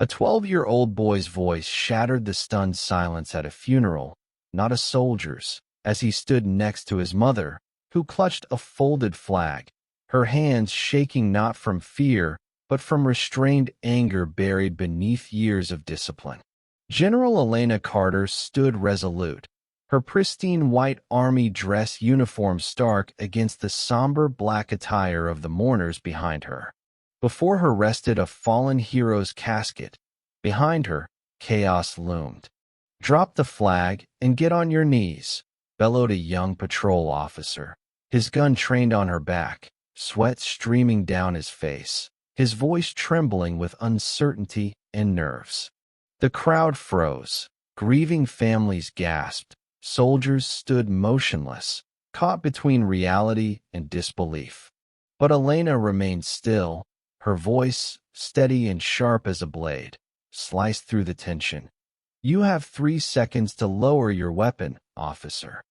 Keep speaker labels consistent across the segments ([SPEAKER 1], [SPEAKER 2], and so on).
[SPEAKER 1] A 12-year-old boy's voice shattered the stunned silence at a funeral, not a soldier's, as he stood next to his mother, who clutched a folded flag, her hands shaking not from fear, but from restrained anger buried beneath years of discipline. General Elena Carter stood resolute, her pristine white army dress uniform stark against the somber black attire of the mourners behind her. Before her rested a fallen hero's casket. Behind her, chaos loomed. "Drop the flag and get on your knees," bellowed a young patrol officer, his gun trained on her back, sweat streaming down his face, his voice trembling with uncertainty and nerves. The crowd froze. Grieving families gasped. Soldiers stood motionless, caught between reality and disbelief. But Elena remained still, her voice, steady and sharp as a blade, sliced through the tension. "You have 3 seconds to lower your weapon, officer."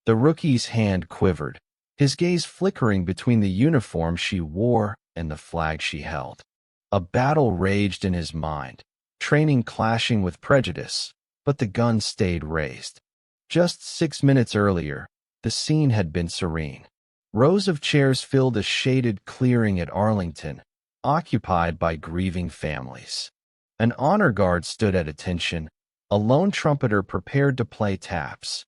[SPEAKER 1] The rookie's hand quivered, his gaze flickering between the uniform she wore and the flag she held. A battle raged in his mind, training clashing with prejudice, but the gun stayed raised. Just 6 minutes earlier, the scene had been serene. Rows of chairs filled a shaded clearing at Arlington, occupied by grieving families. An honor guard stood at attention, a lone trumpeter prepared to play taps.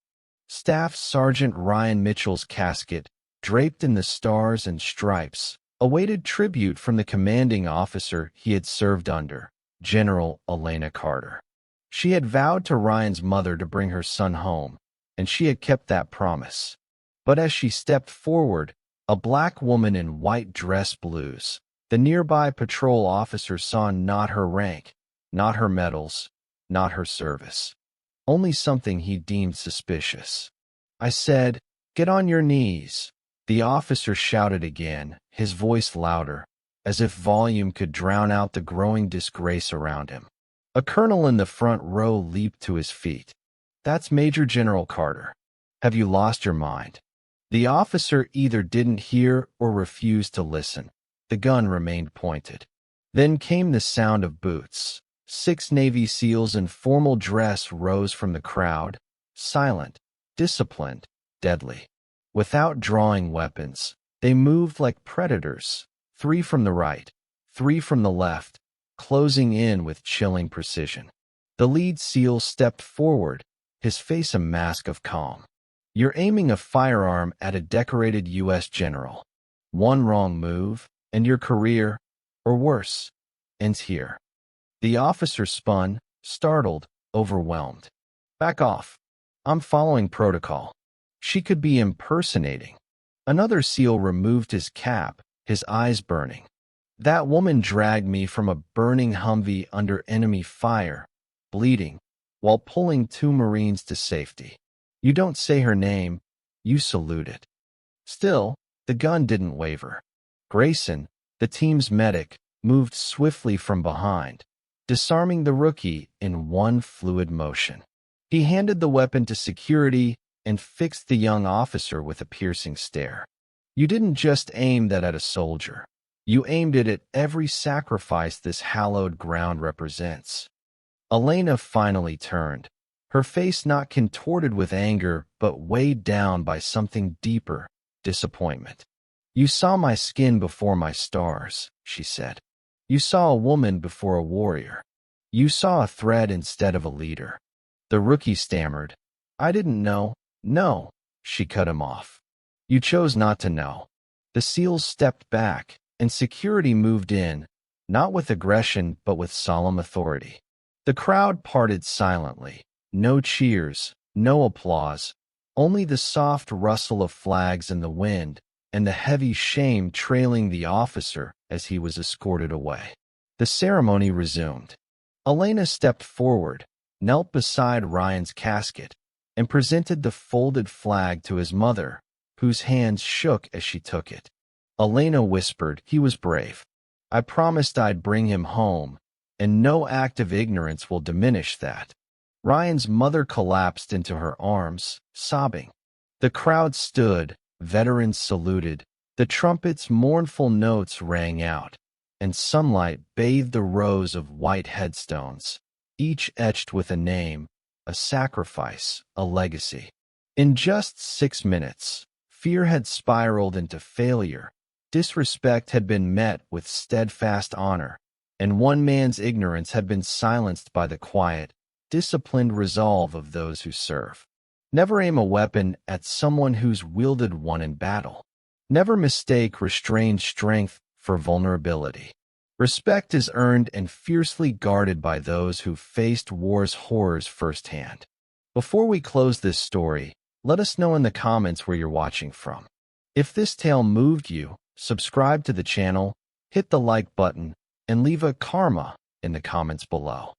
[SPEAKER 1] Staff Sergeant Ryan Mitchell's casket, draped in the stars and stripes, awaited tribute from the commanding officer he had served under, General Elena Carter. She had vowed to Ryan's mother to bring her son home, and she had kept that promise. But as she stepped forward, a black woman in white dress blues, the nearby patrol officer saw not her rank, not her medals, not her service. Only something he deemed suspicious. "I said, get on your knees," the officer shouted again, his voice louder, as if volume could drown out the growing disgrace around him. A colonel in the front row leaped to his feet. "That's Major General Carter. Have you lost your mind?" The officer either didn't hear or refused to listen. The gun remained pointed. Then came the sound of boots. 6 Navy SEALs in formal dress rose from the crowd, silent, disciplined, deadly. Without drawing weapons, they moved like predators, 3 from the right, 3 from the left, closing in with chilling precision. The lead SEAL stepped forward, his face a mask of calm. "You're aiming a firearm at a decorated U.S. general. One wrong move, and your career, or worse, ends here." The officer spun, startled, overwhelmed. "Back off. I'm following protocol." She could be impersonating. Another SEAL removed his cap, his eyes burning. "That woman dragged me from a burning Humvee under enemy fire, bleeding, while pulling 2 Marines to safety. You don't say her name, you salute it." Still, the gun didn't waver. Grayson, the team's medic, moved swiftly from behind, disarming the rookie in one fluid motion. He handed the weapon to security and fixed the young officer with a piercing stare. "You didn't just aim that at a soldier. You aimed it at every sacrifice this hallowed ground represents." Elena finally turned, her face not contorted with anger but weighed down by something deeper, disappointment. "You saw my skin before my stars," she said. "You saw a woman before a warrior. You saw a threat instead of a leader." The rookie stammered. "I didn't know." "No," she cut him off. "You chose not to know." The SEALs stepped back, and security moved in, not with aggression but with solemn authority. The crowd parted silently. No cheers, no applause, only the soft rustle of flags in the wind and the heavy shame trailing the officer as he was escorted away. The ceremony resumed. Elena stepped forward, knelt beside Ryan's casket, and presented the folded flag to his mother, whose hands shook as she took it. Elena whispered he was brave. "I promised I'd bring him home, and no act of ignorance will diminish that." Ryan's mother collapsed into her arms, sobbing. The crowd stood, veterans saluted, the trumpet's mournful notes rang out, and sunlight bathed the rows of white headstones, each etched with a name, a sacrifice, a legacy. In just 6 minutes, fear had spiraled into failure, disrespect had been met with steadfast honor, and one man's ignorance had been silenced by the quiet, disciplined resolve of those who serve. Never aim a weapon at someone who's wielded one in battle. Never mistake restrained strength for vulnerability. Respect is earned and fiercely guarded by those who faced war's horrors firsthand. Before we close this story, let us know in the comments where you're watching from. If this tale moved you, subscribe to the channel, hit the like button, and leave a karma in the comments below.